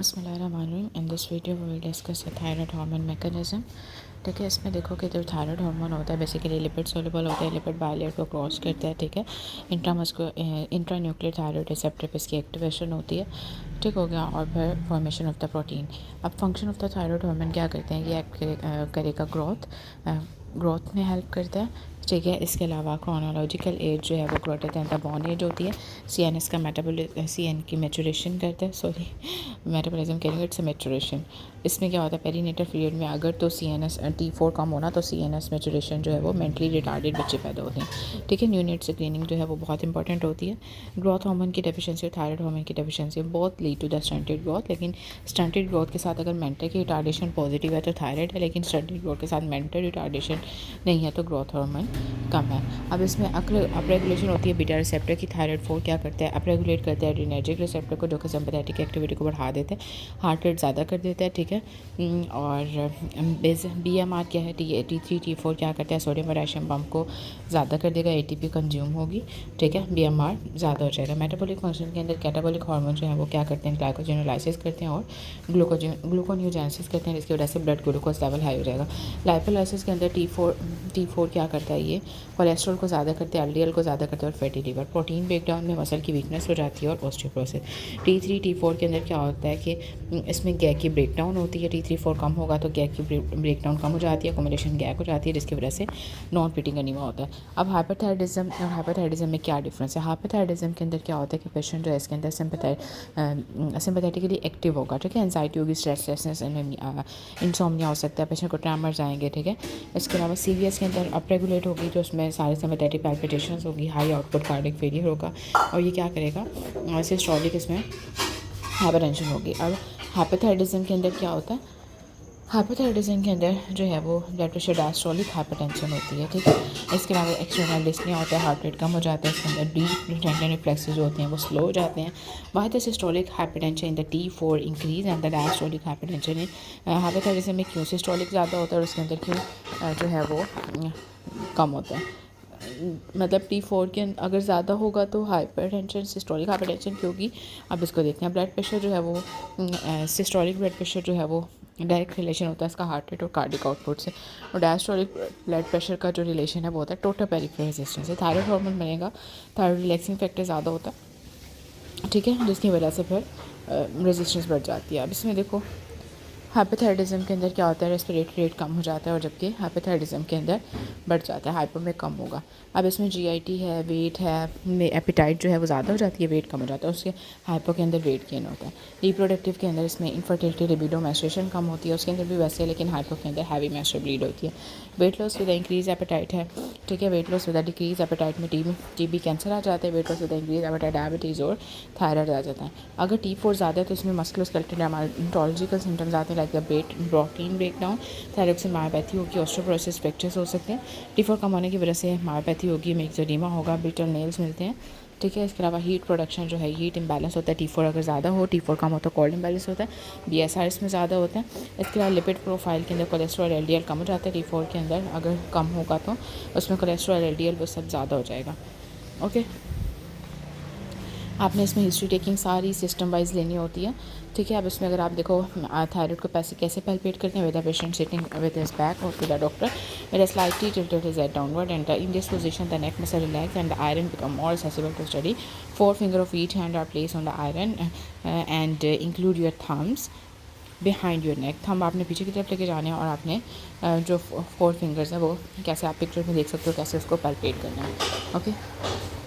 बिस्मिल्लाहिर्रहमानिर्रहीम। In this video we will discuss the thyroid hormone mechanism. ठीक है, इसमें देखो कि जो थायराइड हार्मोन होता है बेसिकली लिपिड सोल्यूबल होता है, लिपिड बायलेयर को क्रॉस करता है। ठीक है, इंट्रा न्यूक्लियर थायराइड रिसेप्टर पे इसकी एक्टिवेशन होती है। ठीक हो गया। और फिर फॉर्मेशन ऑफ द प्रोटीन। अब function of the thyroid hormone क्या करते हैं, ये एक्ट करेगा ग्रोथ में हेल्प करता है। ठीक है, इसके अलावा क्रोनोलॉजिकल एज जो है वो greater than the born age होती है। CNS का CN की मैचुरेशन करता है, सॉरी मेटाबॉलिज्म करेंगे, इट्स मैचुरेशन। इसमें क्या होता है, पेरीनेटल पीरियड में अगर तो CNS T4 कम होना तो CNS मैचुरेशन जो है वो मेंटली रिटार्डेड बच्चे पैदा होते हैं। ठीक है, न्यूनेट स्क्रीनिंग जो है वो बहुत इंपॉर्टेंट होती है। ग्रोथ हार्मोन की डेफिशिएंसी और थायराइड हार्मोन की डेफिशिएंसी बहुत lead to the stunted growth. लेकिन स्टंटेड ग्रोथ के साथ अगर मेंटल की रिटार्डेशन पॉजिटिव है तो थायराइड है, लेकिन स्टंटेड ग्रोथ के साथ मेंटल रिटार्डेशन नहीं है तो ग्रोथ हार्मोन कम है। अब इसमें अपरेगुलेशन होती है बीटा रिसेप्टर की। थायराइड 4 क्या करता है, अपरेगुलेट करता है एड्रेनर्जिक रिसेप्टर को, जो कि सिंपैथेटिक एक्टिविटी को बढ़ा देते हैं, हार्ट रेट ज़्यादा कर देता है। ठीक है, और BMR क्या है, T3 T4 क्या करता है, सोडियम पोटेशियम पंप को ज़्यादा कर देगा, ATP कंज्यूम होगी। ठीक है, BMR ज़्यादा हो जाएगा। मेटाबॉलिक फंक्शन के अंदर कैटाबॉलिक हार्मोन जो है वो क्या करते हैं, ग्लाइकोजेनोलाइसिस करते हैं और ग्लूकोन्यूजेनेसिस करते हैं, जिसकी वजह से ब्लड ग्लूकोज लेवल हाई हो जाएगा। लाइपोलाइसिस के अंदर T4 क्या करता है, ये कोलेस्ट्रॉल को ज़्यादा करते हैं, LDL को ज़्यादा करते हैं और फैटी लीवर। प्रोटीन ब्रेकडाउन में मसल की वीकनेस हो जाती है और ऑस्टियोपोरोसिस। T3 T4 के अंदर क्या होता है कि इसमें गैक की ब्रेकडाउन होती है। T3-4 कम होगा तो गैक की ब्रेकडाउन कम हो जाती है, अकोमोडेशन गैक हो जाती है, जिसकी वजह से नॉन फिटिंग अनीमिया होता है। अब हाइपरथायराइडिज्म और हाइपरथायराइडिज्म में क्या डिफरेंस है। हाइपरथायराइडिज्म के अंदर क्या होता है कि पेशेंट जो है इसके अंदर सिंपैथेटिकली एक्टिव होगा। ठीक है, एंजाइटी होगी, स्ट्रेसलेसनेस, इंसोम्निया हो सकता है, पेशेंट को ट्रैमर्स आएंगे। ठीक है, इसके अलावा CVS के अंदर अपरेगुलेट होगी, जो उसमें सारे सिंपैथेटिक पैल्पिटेशंस होगी, हाई आउटपुट कार्डिक फेलियर होगा और ये क्या करेगा, सिस्टोलिक इसमें हाइपरटेंशन होगी। अब हाइपोथायराइडिज्म के अंदर क्या होता है, हाइपोथायराइडिज्म के अंदर जो है वो ब्लड प्रेशर डायस्टोलिक हाइपरटेंशन होती है। ठीक है, इसके अलावा एक्सटर्नल डिस्निया होता है, हार्ट रेट कम हो जाता है, इसके अंदर डीप टेंडन रिफ्लेक्सेस जो होते हैं वो स्लो हो जाते हैं। Why the systolic hypertension in the T4 increase and the diastolic hypertension in hypothyroidism में क्यों सिस्टोलिक ज़्यादा होता है और उसके अंदर क्यों जो है वो कम होता है। मतलब T4 के अगर ज़्यादा होगा तो हाइपरटेंशन, सिस्टोलिक हाइपरटेंशन क्योंकि अब इसको देखते हैं, ब्लड प्रेशर जो है वो सिस्टोलिक ब्लड प्रेशर जो है वो डायरेक्ट रिलेशन होता है इसका हार्ट रेट और कार्डिक आउटपुट से, और डायस्टोलिक ब्लड प्रेशर का जो रिलेशन है वो होता है टोटल पेरिफेरल रेजिस्टेंस से। थायराइड हार्मोन बनेगा, थायराइड रिलैक्सिंग फैक्टर ज़्यादा होता है। ठीक है, जिसकी वजह से फिर रेजिस्टेंस बढ़ जाती है। अब इसमें देखो हाइपोथायराइडिज्म के अंदर क्या होता है, रेस्पिरेटरी रेट कम हो जाता है और जबकि हाइपोथायराइडिज्म के अंदर बढ़ जाता है, हाइपो में कम होगा। अब इसमें GIT है, वेट है, एपिटाइट जो है वो ज़्यादा हो जाती है, वेट कम हो जाता है, उसके हाइपो के अंदर वेट गेन होता है। रिप्रोडक्टिव के अंदर इसमें इनफर्टिलिटी, लिबिडो, मेंस्ट्रुएशन कम होती है, उसके अंदर भी वैसे है, लेकिन हाइपो के अंदर हैवी मेंस्ट्रुअल ब्लीड होती है। Weight loss with increase appetite है। ठीक है, weight loss with decrease appetite में TB कैंसर आ जाता है, weight loss with increase appetite diabetes और थायराइड आ जाता है। अगर T4 ज़्यादा है तो इसमें मस्कुलोस्केलेटल डर्मेटोलॉजिकल सिम्टम्स आते हैं, like the protein breakdown, thyroid से मायोपैथी होगी, ऑस्टियोपोरोसिस, फ्रैक्चर्स हो सकते हैं। T4 कम होने की वजह से मायोपैथी होगी, मेक्सोडीमा होगा, ब्रिटल नेल्स मिलते हैं। ठीक है, इसके अलावा हीट प्रोडक्शन जो है, हीट इम्बैलेंस होता है। T4 अगर ज़्यादा हो, T4 कम हो तो कोल्ड इम्बैलेंस होता है, BSR इसमें ज़्यादा होता है। इसके अलावा लिपिड प्रोफाइल के अंदर कोलेस्ट्रॉल LDL कम हो जाता है, T4 के अंदर अगर कम होगा तो उसमें कोलेस्ट्रॉल LDL वो सब ज़्यादा हो जाएगा। ओके, आपने इसमें हिस्ट्री टेकिंग सारी सिस्टम वाइज लेनी होती है। ठीक है, अब इसमें अगर आप देखो थायराइड को कैसे पैल्पेट करते हैं, with the patient sitting with his back और with the doctor with a slightly tilted his head downward, and in this position the neck muscle relax and the iron become more accessible to study. 4 fingers of each hand are placed on the iron and include your thumbs behind your neck. Thumb आपने पीछे की तरफ लेके जाने हैं और आपने जो 4 फिंगर्स हैं वो कैसे आप पिक्चर में देख सकते हो कैसे उसको पैल्पेट करना है। ओके।